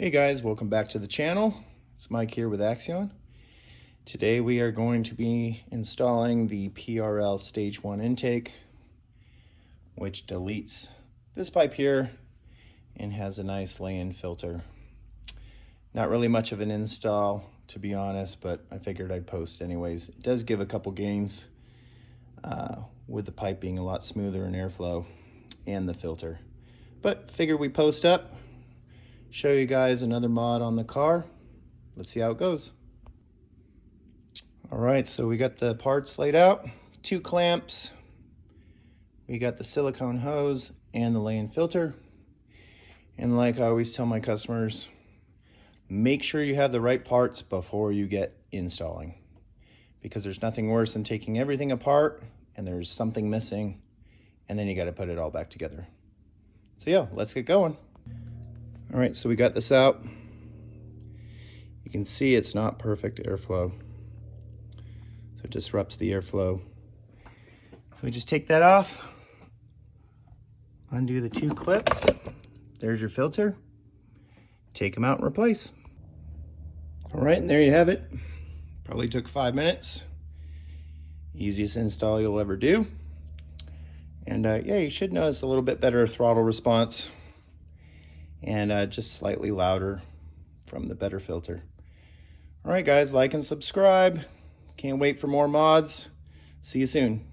Hey guys, welcome back to the channel. It's Mike here with Axion. Today we are going to be installing the PRL Stage 1 intake, which deletes this pipe here and has a nice lay-in filter. Not really much of an install, to be honest, but I figured I'd post anyways. It does give a couple gains with the pipe being a lot smoother in airflow and the filter. But figured we post up, show you guys another mod on the car. Let's see how it goes. All right, so we got the parts laid out, 2 clamps, we got the silicone hose and the lay-in filter. And like I always tell my customers, make sure you have the right parts before you get installing, because there's nothing worse than taking everything apart and there's something missing and then you got to put it all back together. So yeah, let's get going. All right, so we got this out. You can see it's not perfect airflow, so it disrupts the airflow. If we just take that off, undo the 2 clips, there's your filter, take them out and replace. All right, and there you have it. Probably took 5 minutes. Easiest install you'll ever do. And yeah, you should notice a little bit better throttle response and just slightly louder from the better filter. All right guys, like and subscribe. Can't wait for more mods. See you soon.